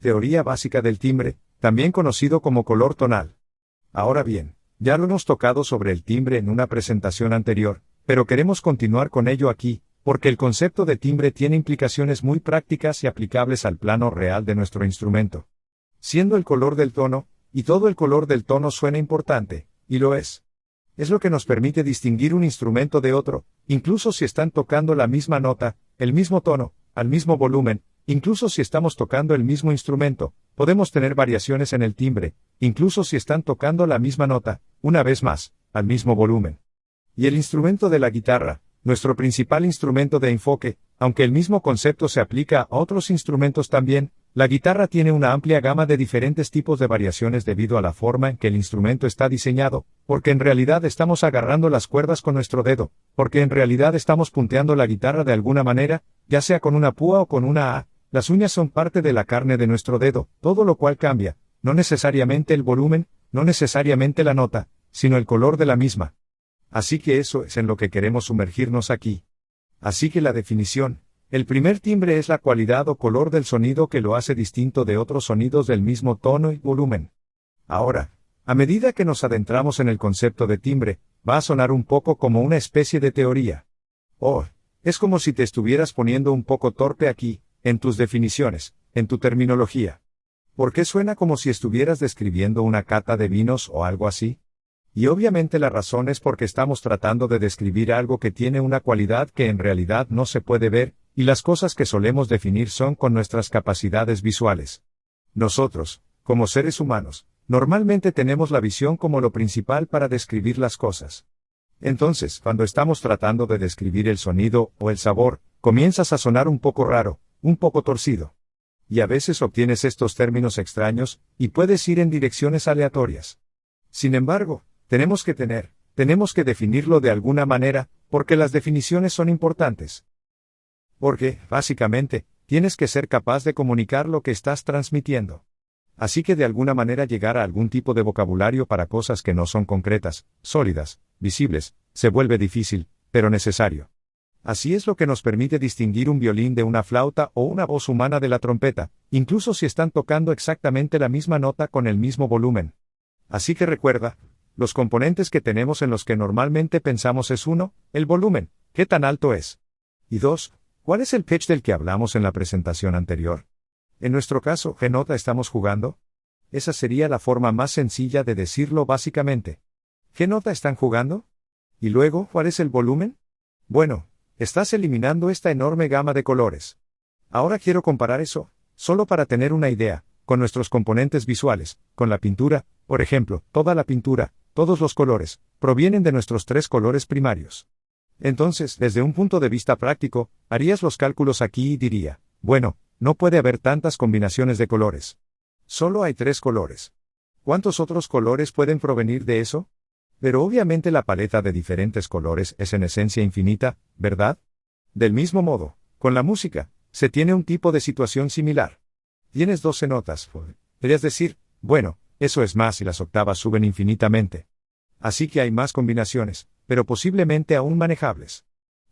Teoría básica del timbre, también conocido como color tonal. Ahora bien, ya lo hemos tocado sobre el timbre en una presentación anterior, pero queremos continuar con ello aquí, porque el concepto de timbre tiene implicaciones muy prácticas y aplicables al plano real de nuestro instrumento. Siendo el color del tono, y todo el color del tono suena importante, y lo es. Es lo que nos permite distinguir un instrumento de otro, incluso si están tocando la misma nota, el mismo tono, al mismo volumen. Incluso si estamos tocando el mismo instrumento, podemos tener variaciones en el timbre, incluso si están tocando la misma nota, una vez más, al mismo volumen. Y el instrumento de la guitarra, nuestro principal instrumento de enfoque, aunque el mismo concepto se aplica a otros instrumentos también, la guitarra tiene una amplia gama de diferentes tipos de variaciones debido a la forma en que el instrumento está diseñado, porque en realidad estamos agarrando las cuerdas con nuestro dedo, porque en realidad estamos punteando la guitarra de alguna manera, ya sea con una púa o con una A. Las uñas son parte de la carne de nuestro dedo, todo lo cual cambia, no necesariamente el volumen, no necesariamente la nota, sino el color de la misma. Así que eso es en lo que queremos sumergirnos aquí. Así que la definición, el primer timbre es la cualidad o color del sonido que lo hace distinto de otros sonidos del mismo tono y volumen. Ahora, a medida que nos adentramos en el concepto de timbre, va a sonar un poco como una especie de teoría. Oh, es como si te estuvieras poniendo un poco torpe aquí, en tus definiciones, en tu terminología. ¿Por qué suena como si estuvieras describiendo una cata de vinos o algo así? Y obviamente la razón es porque estamos tratando de describir algo que tiene una cualidad que en realidad no se puede ver, y las cosas que solemos definir son con nuestras capacidades visuales. Nosotros, como seres humanos, normalmente tenemos la visión como lo principal para describir las cosas. Entonces, cuando estamos tratando de describir el sonido o el sabor, comienzas a sonar un poco raro, un poco torcido. Y a veces obtienes estos términos extraños, y puedes ir en direcciones aleatorias. Sin embargo, tenemos que definirlo de alguna manera, porque las definiciones son importantes. Porque, básicamente, tienes que ser capaz de comunicar lo que estás transmitiendo. Así que de alguna manera llegar a algún tipo de vocabulario para cosas que no son concretas, sólidas, visibles, se vuelve difícil, pero necesario. Así es lo que nos permite distinguir un violín de una flauta o una voz humana de la trompeta, incluso si están tocando exactamente la misma nota con el mismo volumen. Así que recuerda, los componentes que tenemos en los que normalmente pensamos es 1, el volumen, ¿qué tan alto es? Y 2, ¿cuál es el pitch del que hablamos en la presentación anterior? En nuestro caso, ¿qué nota estamos jugando? Esa sería la forma más sencilla de decirlo básicamente. ¿Qué nota están jugando? Y luego, ¿cuál es el volumen? Bueno, estás eliminando esta enorme gama de colores. Ahora quiero comparar eso, solo para tener una idea, con nuestros componentes visuales, con la pintura, por ejemplo, toda la pintura, todos los colores, provienen de nuestros 3 colores primarios. Entonces, desde un punto de vista práctico, harías los cálculos aquí y diría, bueno, no puede haber tantas combinaciones de colores. Solo hay 3 colores. ¿Cuántos otros colores pueden provenir de eso? Pero obviamente la paleta de diferentes colores es en esencia infinita, ¿verdad? Del mismo modo, con la música, se tiene un tipo de situación similar. Tienes 12 notas, podrías decir, bueno, eso es más y las octavas suben infinitamente. Así que hay más combinaciones, pero posiblemente aún manejables.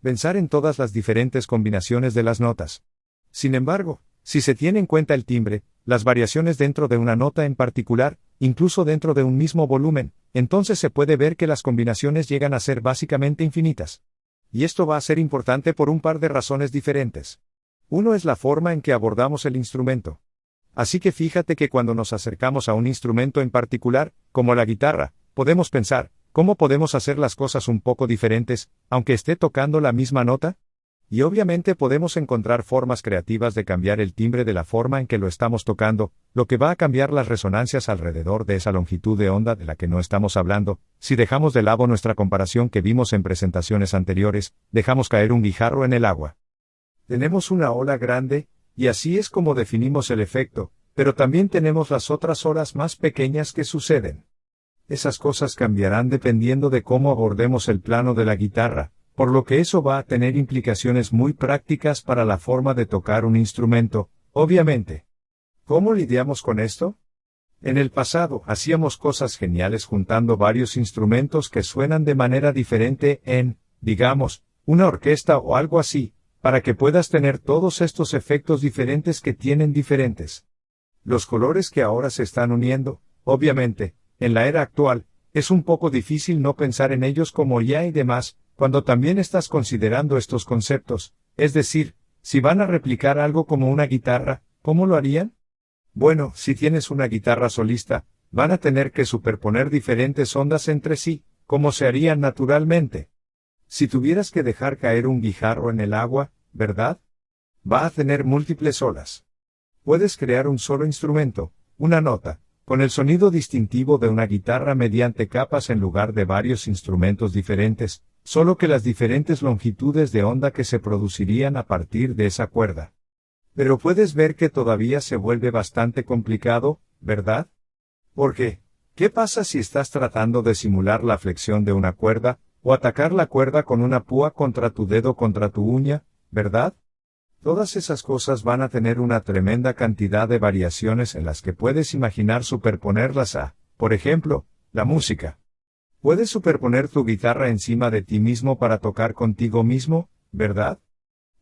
Pensar en todas las diferentes combinaciones de las notas. Sin embargo, si se tiene en cuenta el timbre, las variaciones dentro de una nota en particular, incluso dentro de un mismo volumen, entonces se puede ver que las combinaciones llegan a ser básicamente infinitas. Y esto va a ser importante por un par de razones diferentes. Uno es la forma en que abordamos el instrumento. Así que fíjate que cuando nos acercamos a un instrumento en particular, como la guitarra, podemos pensar, ¿cómo podemos hacer las cosas un poco diferentes, aunque esté tocando la misma nota? Y obviamente podemos encontrar formas creativas de cambiar el timbre de la forma en que lo estamos tocando, lo que va a cambiar las resonancias alrededor de esa longitud de onda de la que no estamos hablando. Si dejamos de lado nuestra comparación que vimos en presentaciones anteriores, dejamos caer un guijarro en el agua. Tenemos una ola grande, y así es como definimos el efecto, pero también tenemos las otras olas más pequeñas que suceden. Esas cosas cambiarán dependiendo de cómo abordemos el plano de la guitarra, por lo que eso va a tener implicaciones muy prácticas para la forma de tocar un instrumento, obviamente. ¿Cómo lidiamos con esto? En el pasado hacíamos cosas geniales juntando varios instrumentos que suenan de manera diferente en, digamos, una orquesta o algo así, para que puedas tener todos estos efectos diferentes que tienen diferentes. Los colores que ahora se están uniendo, obviamente, en la era actual, es un poco difícil no pensar en ellos como ya y demás, cuando también estás considerando estos conceptos, es decir, si van a replicar algo como una guitarra, ¿cómo lo harían? Bueno, si tienes una guitarra solista, van a tener que superponer diferentes ondas entre sí, como se harían naturalmente. Si tuvieras que dejar caer un guijarro en el agua, ¿verdad? Va a tener múltiples olas. Puedes crear un solo instrumento, una nota, con el sonido distintivo de una guitarra mediante capas en lugar de varios instrumentos diferentes, solo que las diferentes longitudes de onda que se producirían a partir de esa cuerda. Pero puedes ver que todavía se vuelve bastante complicado, ¿verdad? Porque, ¿qué pasa si estás tratando de simular la flexión de una cuerda, o atacar la cuerda con una púa contra tu dedo contra tu uña, ¿verdad? Todas esas cosas van a tener una tremenda cantidad de variaciones en las que puedes imaginar superponerlas a, por ejemplo, la música. Puedes superponer tu guitarra encima de ti mismo para tocar contigo mismo, ¿verdad?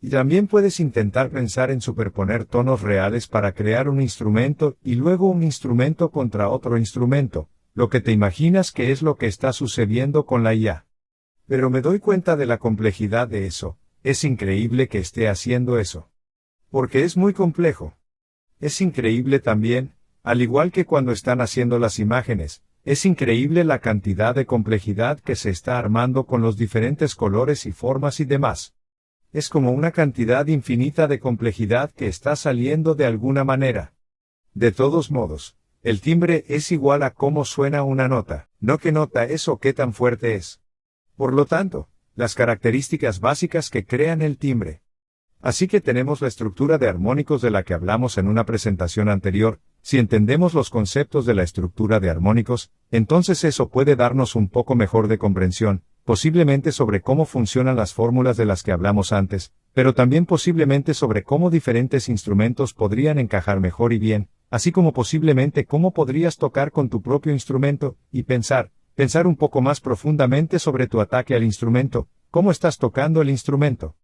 Y también puedes intentar pensar en superponer tonos reales para crear un instrumento y luego un instrumento contra otro instrumento, lo que te imaginas que es lo que está sucediendo con la IA. Pero me doy cuenta de la complejidad de eso. Es increíble que esté haciendo eso. Porque es muy complejo. Es increíble también, al igual que cuando están haciendo las imágenes, es increíble la cantidad de complejidad que se está armando con los diferentes colores y formas y demás. Es como una cantidad infinita de complejidad que está saliendo de alguna manera. De todos modos, el timbre es igual a cómo suena una nota, no qué nota es o qué tan fuerte es. Por lo tanto, las características básicas que crean el timbre. Así que tenemos la estructura de armónicos de la que hablamos en una presentación anterior. Si entendemos los conceptos de la estructura de armónicos, entonces eso puede darnos un poco mejor de comprensión, posiblemente sobre cómo funcionan las fórmulas de las que hablamos antes, pero también posiblemente sobre cómo diferentes instrumentos podrían encajar mejor y bien, así como posiblemente cómo podrías tocar con tu propio instrumento, y pensar un poco más profundamente sobre tu ataque al instrumento, cómo estás tocando el instrumento.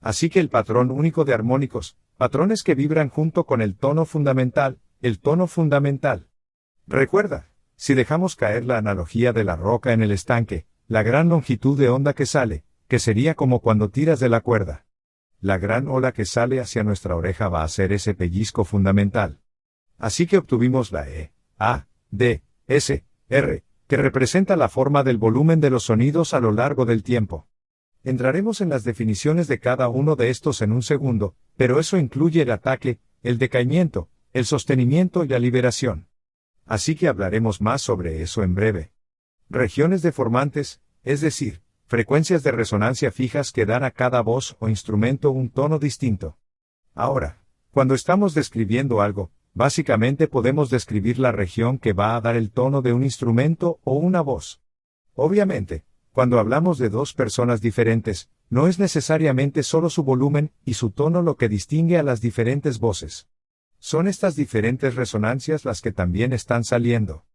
Así que el patrón único de armónicos, patrones que vibran junto con el tono fundamental, el tono fundamental. Recuerda, si dejamos caer la analogía de la roca en el estanque, la gran longitud de onda que sale, que sería como cuando tiras de la cuerda. La gran ola que sale hacia nuestra oreja va a ser ese pellizco fundamental. Así que obtuvimos la E, A, D, S, R, que representa la forma del volumen de los sonidos a lo largo del tiempo. Entraremos en las definiciones de cada uno de estos en un segundo, pero eso incluye el ataque, el decaimiento, el sostenimiento y la liberación. Así que hablaremos más sobre eso en breve. Regiones deformantes, es decir, frecuencias de resonancia fijas que dan a cada voz o instrumento un tono distinto. Ahora, cuando estamos describiendo algo, básicamente podemos describir la región que va a dar el tono de un instrumento o una voz. Obviamente, cuando hablamos de dos personas diferentes, no es necesariamente solo su volumen y su tono lo que distingue a las diferentes voces. Son estas diferentes resonancias las que también están saliendo.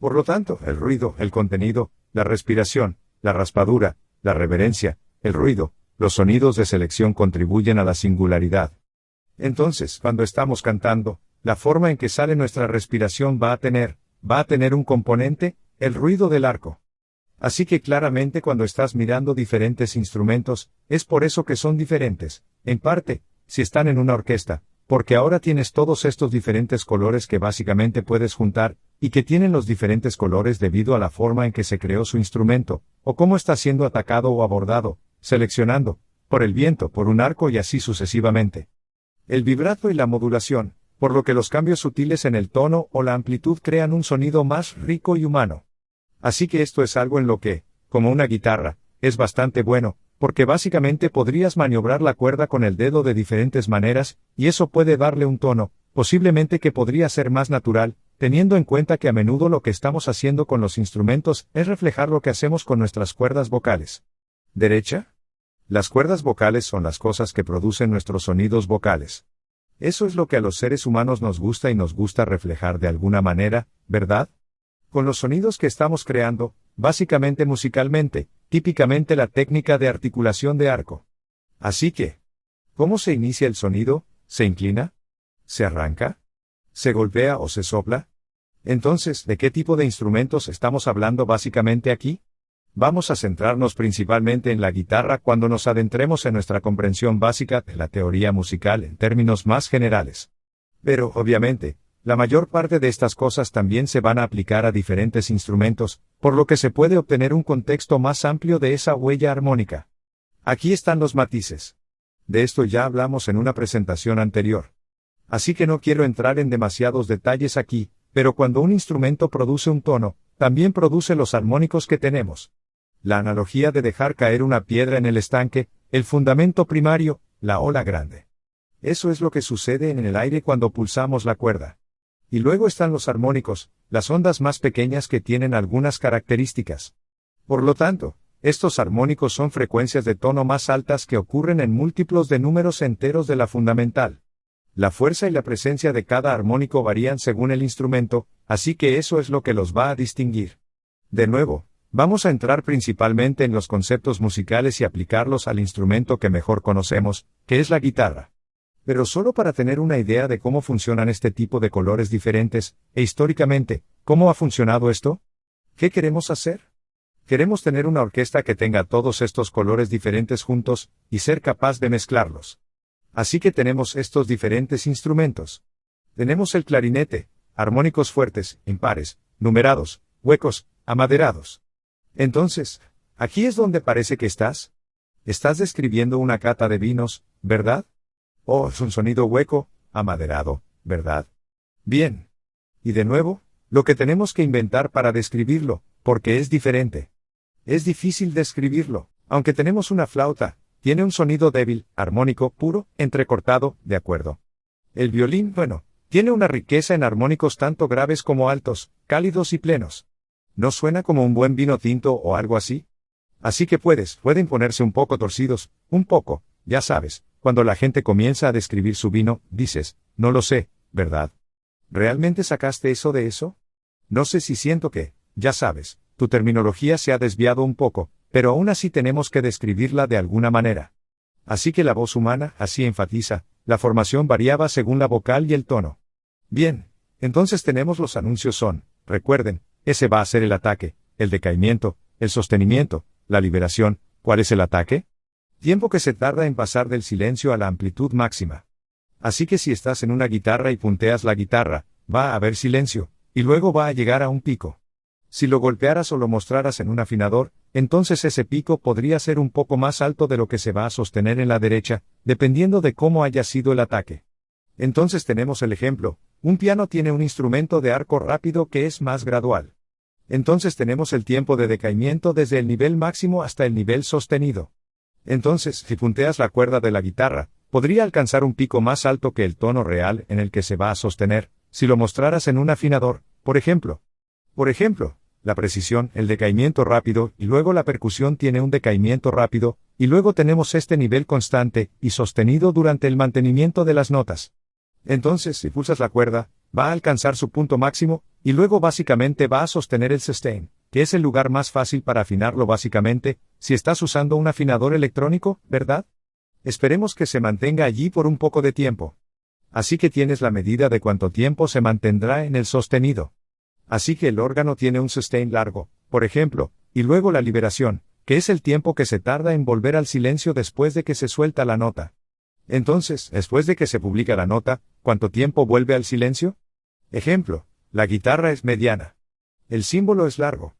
Por lo tanto, el ruido, el contenido, la respiración, la raspadura, la reverencia, el ruido, los sonidos de selección contribuyen a la singularidad. Entonces, cuando estamos cantando, la forma en que sale nuestra respiración va a tener un componente, el ruido del arco. Así que claramente cuando estás mirando diferentes instrumentos, es por eso que son diferentes, en parte, si están en una orquesta, porque ahora tienes todos estos diferentes colores que básicamente puedes juntar, y que tienen los diferentes colores debido a la forma en que se creó su instrumento, o cómo está siendo atacado o abordado, seleccionando, por el viento, por un arco y así sucesivamente. El vibrato y la modulación, por lo que los cambios sutiles en el tono o la amplitud crean un sonido más rico y humano. Así que esto es algo en lo que, como una guitarra, es bastante bueno, porque básicamente podrías maniobrar la cuerda con el dedo de diferentes maneras, y eso puede darle un tono, posiblemente que podría ser más natural, teniendo en cuenta que a menudo lo que estamos haciendo con los instrumentos es reflejar lo que hacemos con nuestras cuerdas vocales. ¿Derecha? Las cuerdas vocales son las cosas que producen nuestros sonidos vocales. Eso es lo que a los seres humanos nos gusta y nos gusta reflejar de alguna manera, ¿verdad? Con los sonidos que estamos creando, básicamente musicalmente, típicamente la técnica de articulación de arco. Así que, ¿cómo se inicia el sonido? ¿Se inclina? ¿Se arranca? ¿Se golpea o se sopla? Entonces, ¿de qué tipo de instrumentos estamos hablando básicamente aquí? Vamos a centrarnos principalmente en la guitarra cuando nos adentremos en nuestra comprensión básica de la teoría musical en términos más generales. Pero, obviamente, la mayor parte de estas cosas también se van a aplicar a diferentes instrumentos, por lo que se puede obtener un contexto más amplio de esa huella armónica. Aquí están los matices. De esto ya hablamos en una presentación anterior. Así que no quiero entrar en demasiados detalles aquí, pero cuando un instrumento produce un tono, también produce los armónicos que tenemos. La analogía de dejar caer una piedra en el estanque, el fundamento primario, la ola grande. Eso es lo que sucede en el aire cuando pulsamos la cuerda. Y luego están los armónicos, las ondas más pequeñas que tienen algunas características. Por lo tanto, estos armónicos son frecuencias de tono más altas que ocurren en múltiplos de números enteros de la fundamental. La fuerza y la presencia de cada armónico varían según el instrumento, así que eso es lo que los va a distinguir. De nuevo, vamos a entrar principalmente en los conceptos musicales y aplicarlos al instrumento que mejor conocemos, que es la guitarra. Pero solo para tener una idea de cómo funcionan este tipo de colores diferentes, e históricamente, ¿cómo ha funcionado esto? ¿Qué queremos hacer? Queremos tener una orquesta que tenga todos estos colores diferentes juntos, y ser capaz de mezclarlos. Así que tenemos estos diferentes instrumentos. Tenemos el clarinete, armónicos fuertes, impares, numerados, huecos, amaderados. Entonces, aquí es donde parece que estás. Estás describiendo una cata de vinos, ¿verdad? Oh, es un sonido hueco, amaderado, ¿verdad? Bien. Y de nuevo, lo que tenemos que inventar para describirlo, porque es diferente. Es difícil describirlo, aunque tenemos una flauta, tiene un sonido débil, armónico, puro, entrecortado, de acuerdo. El violín, bueno, tiene una riqueza en armónicos tanto graves como altos, cálidos y plenos. ¿No suena como un buen vino tinto o algo así? Así que pueden ponerse un poco torcidos, un poco, ya sabes, cuando la gente comienza a describir su vino, dices, no lo sé, ¿verdad? ¿Realmente sacaste eso de eso? No sé si siento que, ya sabes, tu terminología se ha desviado un poco, pero aún así tenemos que describirla de alguna manera. Así que la voz humana, así enfatiza, la formación variaba según la vocal y el tono. Bien, entonces tenemos los anuncios son, recuerden, ese va a ser el ataque, el decaimiento, el sostenimiento, la liberación. ¿Cuál es el ataque? Tiempo que se tarda en pasar del silencio a la amplitud máxima. Así que si estás en una guitarra y punteas la guitarra, va a haber silencio, y luego va a llegar a un pico. Si lo golpearas o lo mostraras en un afinador, entonces ese pico podría ser un poco más alto de lo que se va a sostener en la derecha, dependiendo de cómo haya sido el ataque. Entonces tenemos el ejemplo, un piano tiene un instrumento de arco rápido que es más gradual. Entonces tenemos el tiempo de decaimiento desde el nivel máximo hasta el nivel sostenido. Entonces, si punteas la cuerda de la guitarra, podría alcanzar un pico más alto que el tono real en el que se va a sostener, si lo mostraras en un afinador, por ejemplo. Por ejemplo, la precisión, el decaimiento rápido, y luego la percusión tiene un decaimiento rápido, y luego tenemos este nivel constante y sostenido durante el mantenimiento de las notas. Entonces, si pulsas la cuerda, va a alcanzar su punto máximo, y luego básicamente va a sostener el sustain, que es el lugar más fácil para afinarlo básicamente, si estás usando un afinador electrónico, ¿verdad? Esperemos que se mantenga allí por un poco de tiempo. Así que tienes la medida de cuánto tiempo se mantendrá en el sostenido. Así que el órgano tiene un sustain largo, por ejemplo, y luego la liberación, que es el tiempo que se tarda en volver al silencio después de que se suelta la nota. Entonces, después de que se publica la nota, ¿cuánto tiempo vuelve al silencio? Ejemplo, la guitarra es mediana. El símbolo es largo.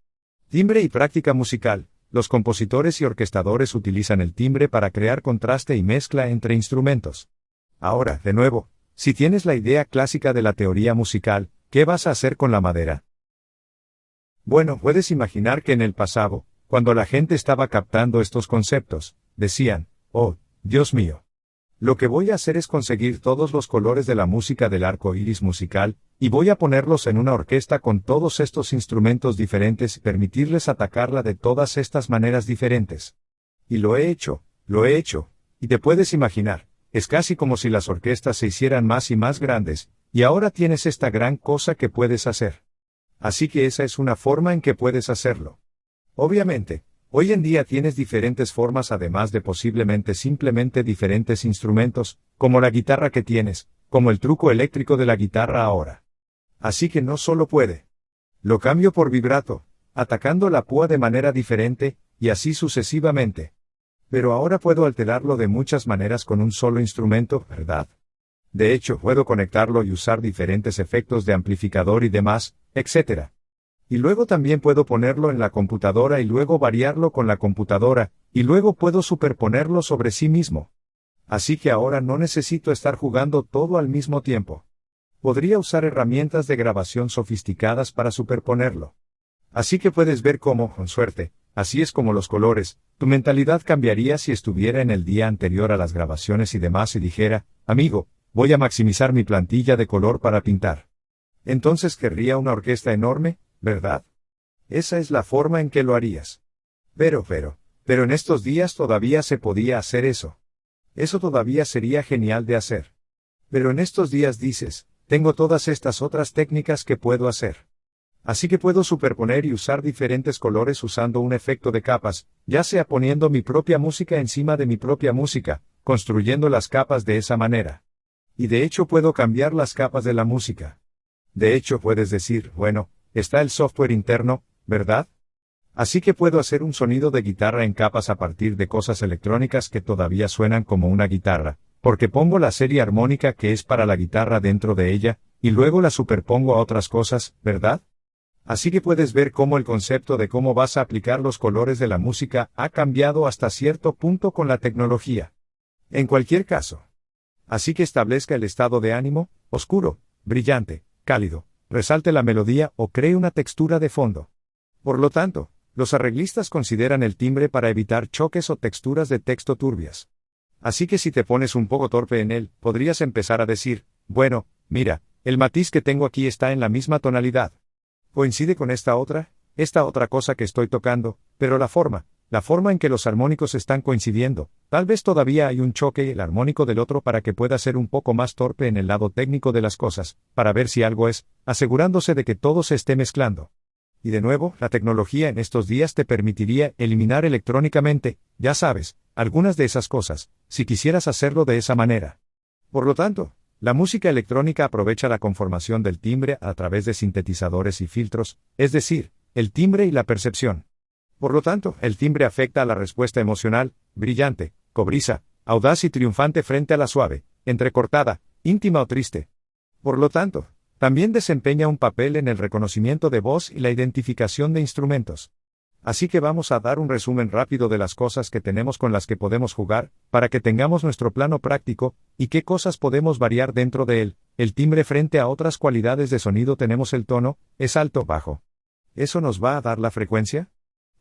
Timbre y práctica musical. Los compositores y orquestadores utilizan el timbre para crear contraste y mezcla entre instrumentos. Ahora, de nuevo, si tienes la idea clásica de la teoría musical, ¿qué vas a hacer con la madera? Bueno, puedes imaginar que en el pasado, cuando la gente estaba captando estos conceptos, decían, oh, Dios mío. Lo que voy a hacer es conseguir todos los colores de la música del arco iris musical, y voy a ponerlos en una orquesta con todos estos instrumentos diferentes y permitirles atacarla de todas estas maneras diferentes. Y lo he hecho, y te puedes imaginar, es casi como si las orquestas se hicieran más y más grandes, y ahora tienes esta gran cosa que puedes hacer. Así que esa es una forma en que puedes hacerlo. Obviamente, hoy en día tienes diferentes formas además de posiblemente simplemente diferentes instrumentos, como la guitarra que tienes, como el truco eléctrico de la guitarra ahora. Así que no solo puede. Lo cambio por vibrato, atacando la púa de manera diferente, y así sucesivamente. Pero ahora puedo alterarlo de muchas maneras con un solo instrumento, ¿verdad? De hecho, puedo conectarlo y usar diferentes efectos de amplificador y demás, etc. Y luego también puedo ponerlo en la computadora y luego variarlo con la computadora, y luego puedo superponerlo sobre sí mismo. Así que ahora no necesito estar jugando todo al mismo tiempo. Podría usar herramientas de grabación sofisticadas para superponerlo. Así que puedes ver cómo, con suerte, así es como los colores, tu mentalidad cambiaría si estuviera en el día anterior a las grabaciones y demás y dijera, amigo, voy a maximizar mi plantilla de color para pintar. Entonces querría una orquesta enorme, ¿verdad? Esa es la forma en que lo harías. Pero en estos días todavía se podía hacer eso. Eso todavía sería genial de hacer. Pero en estos días dices, tengo todas estas otras técnicas que puedo hacer. Así que puedo superponer y usar diferentes colores usando un efecto de capas, ya sea poniendo mi propia música encima de mi propia música, construyendo las capas de esa manera. Y de hecho puedo cambiar las capas de la música. De hecho puedes decir, bueno, está el software interno, ¿verdad? Así que puedo hacer un sonido de guitarra en capas a partir de cosas electrónicas que todavía suenan como una guitarra, porque pongo la serie armónica que es para la guitarra dentro de ella, y luego la superpongo a otras cosas, ¿verdad? Así que puedes ver cómo el concepto de cómo vas a aplicar los colores de la música ha cambiado hasta cierto punto con la tecnología. En cualquier caso. Así que establezca el estado de ánimo, oscuro, brillante, cálido, resalte la melodía o cree una textura de fondo. Por lo tanto, los arreglistas consideran el timbre para evitar choques o texturas de texto turbias. Así que si te pones un poco torpe en él, podrías empezar a decir, bueno, mira, el matiz que tengo aquí está en la misma tonalidad. Coincide con esta otra cosa que estoy tocando, pero la forma en que los armónicos están coincidiendo, tal vez todavía hay un choque y el armónico del otro para que pueda ser un poco más torpe en el lado técnico de las cosas, para ver si algo es, asegurándose de que todo se esté mezclando. Y de nuevo, la tecnología en estos días te permitiría eliminar electrónicamente, ya sabes, algunas de esas cosas, si quisieras hacerlo de esa manera. Por lo tanto, la música electrónica aprovecha la conformación del timbre a través de sintetizadores y filtros, es decir, el timbre y la percepción. Por lo tanto, el timbre afecta a la respuesta emocional, brillante, cobriza, audaz y triunfante frente a la suave, entrecortada, íntima o triste. Por lo tanto, también desempeña un papel en el reconocimiento de voz y la identificación de instrumentos. Así que vamos a dar un resumen rápido de las cosas que tenemos con las que podemos jugar, para que tengamos nuestro plano práctico, y qué cosas podemos variar dentro de él. El timbre frente a otras cualidades de sonido tenemos el tono, es alto, bajo. ¿Eso nos va a dar la frecuencia?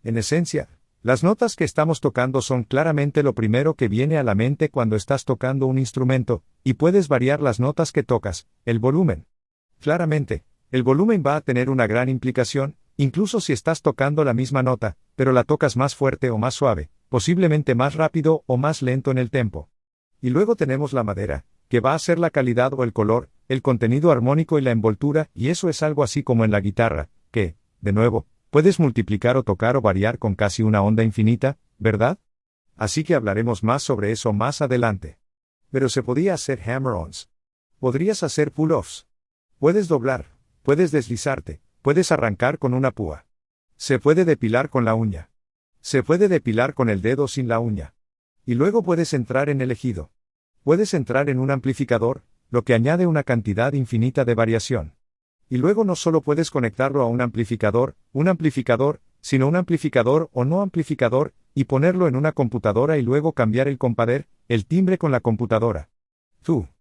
En esencia, las notas que estamos tocando son claramente lo primero que viene a la mente cuando estás tocando un instrumento, y puedes variar las notas que tocas, el volumen. Claramente, el volumen va a tener una gran implicación, incluso si estás tocando la misma nota, pero la tocas más fuerte o más suave, posiblemente más rápido o más lento en el tempo. Y luego tenemos la madera, que va a ser la calidad o el color, el contenido armónico y la envoltura, y eso es algo así como en la guitarra, que, de nuevo, puedes multiplicar o tocar o variar con casi una onda infinita, ¿verdad? Así que hablaremos más sobre eso más adelante. Pero se podía hacer hammer-ons. Podrías hacer pull-offs. Puedes doblar, puedes deslizarte, puedes arrancar con una púa. Se puede depilar con la uña. Se puede depilar con el dedo sin la uña. Y luego puedes entrar en el ejido. Puedes entrar en un amplificador, lo que añade una cantidad infinita de variación. Y luego no solo puedes conectarlo a un amplificador, sino un amplificador o no amplificador, y ponerlo en una computadora y luego cambiar el componer, el timbre con la computadora. Tú,